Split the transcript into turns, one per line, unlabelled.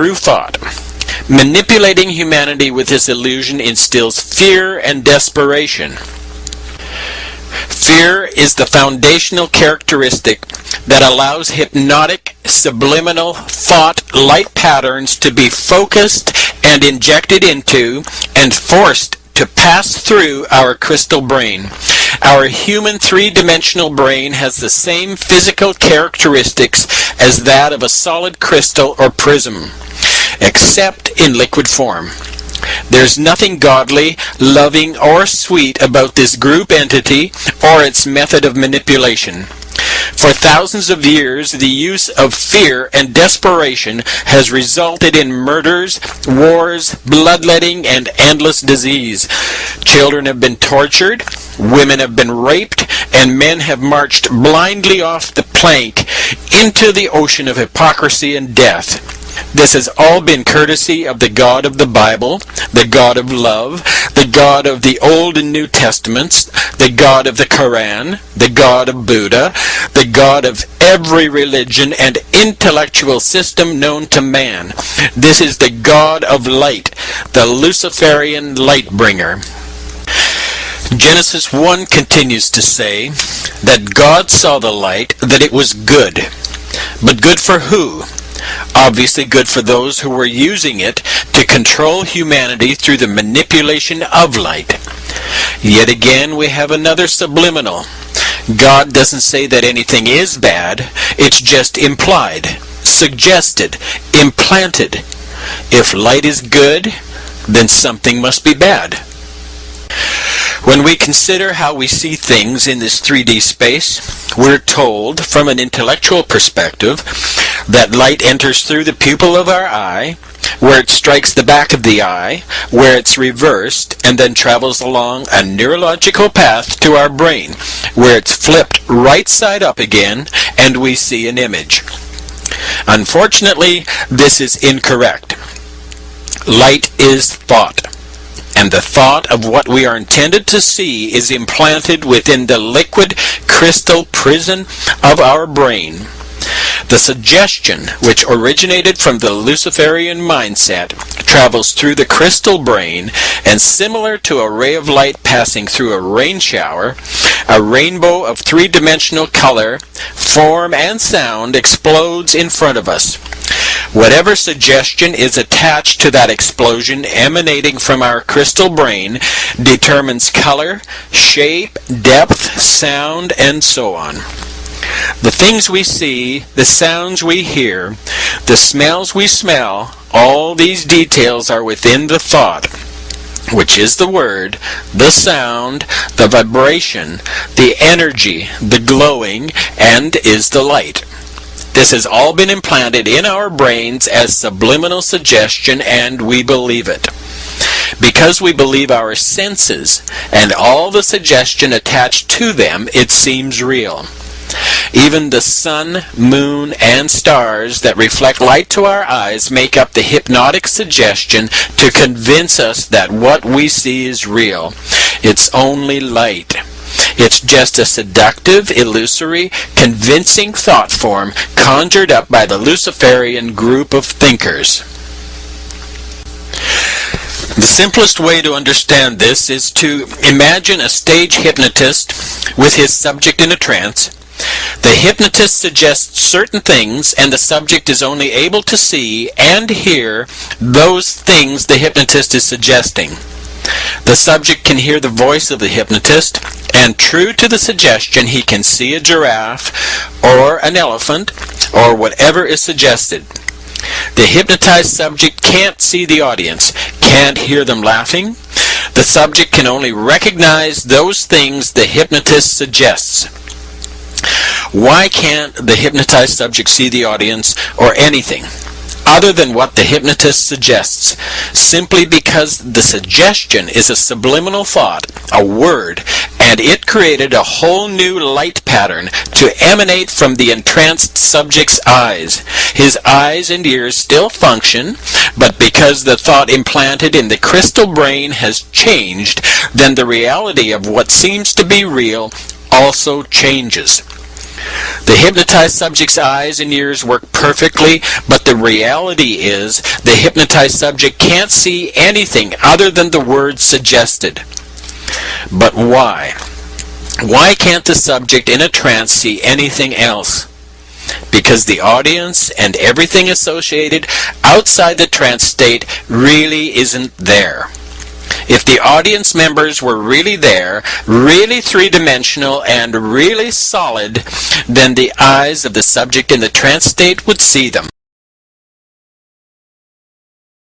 through thought. Manipulating humanity with this illusion instills fear and desperation. Fear is the foundational characteristic that allows hypnotic, subliminal thought light patterns to be focused and injected into and forced to pass through our crystal brain. Our human three-dimensional brain has the same physical characteristics as that of a solid crystal or prism, except in liquid form. There's nothing godly, loving, or sweet about this group entity or its method of manipulation. For thousands of years, the use of fear and desperation has resulted in murders, wars, bloodletting, and endless disease. Children have been tortured, women have been raped, and men have marched blindly off the plank into the ocean of hypocrisy and death. This has all been courtesy of the God of the Bible, the God of love, the God of the Old and New Testaments, the God of the Quran, the God of Buddha, the God of every religion and intellectual system known to man. This is the God of light, the Luciferian light bringer. Genesis 1 continues to say that God saw the light, that it was good. But good for who? Obviously good for those who were using it to control humanity through the manipulation of light. Yet again we have another subliminal. God doesn't say that anything is bad, it's just implied, suggested, implanted. If light is good, then something must be bad. When we consider how we see things in this 3D space, we're told, from an intellectual perspective, that light enters through the pupil of our eye, where it strikes the back of the eye, where it's reversed, and then travels along a neurological path to our brain, where it's flipped right side up again, and we see an image. Unfortunately, this is incorrect. Light is thought. And the thought of what we are intended to see is implanted within the liquid crystal prison of our brain. The suggestion, which originated from the Luciferian mindset, travels through the crystal brain, and similar to a ray of light passing through a rain shower, a rainbow of three-dimensional color, form, and sound explodes in front of us. Whatever suggestion is attached to that explosion emanating from our crystal brain determines color, shape, depth, sound, and so on. The things we see, the sounds we hear, the smells we smell, all these details are within the thought, which is the word, the sound, the vibration, the energy, the glowing, and is the light. This has all been implanted in our brains as subliminal suggestion, and we believe it. Because we believe our senses and all the suggestion attached to them, it seems real. Even the sun, moon, and stars that reflect light to our eyes make up the hypnotic suggestion to convince us that what we see is real. It's only light. It's just a seductive, illusory, convincing thought form conjured up by the Luciferian group of thinkers. The simplest way to understand this is to imagine a stage hypnotist with his subject in a trance. The hypnotist suggests certain things, and the subject is only able to see and hear those things the hypnotist is suggesting. The subject can hear the voice of the hypnotist, and true to the suggestion, he can see a giraffe or an elephant or whatever is suggested. The hypnotized subject can't see the audience, can't hear them laughing. The subject can only recognize those things the hypnotist suggests. Why can't the hypnotized subject see the audience or anything other than what the hypnotist suggests? Simply because the suggestion is a subliminal thought, a word, and it created a whole new light pattern to emanate from the entranced subject's eyes. His eyes and ears still function, but because the thought implanted in the crystal brain has changed, then the reality of what seems to be real also changes. The hypnotized subject's eyes and ears work perfectly, but the reality is the hypnotized subject can't see anything other than the words suggested. But why? Why can't the subject in a trance see anything else? Because the audience and everything associated outside the trance state really isn't there. If the audience members were really there, really three-dimensional and really solid, then the eyes of the subject in the trance state would see them.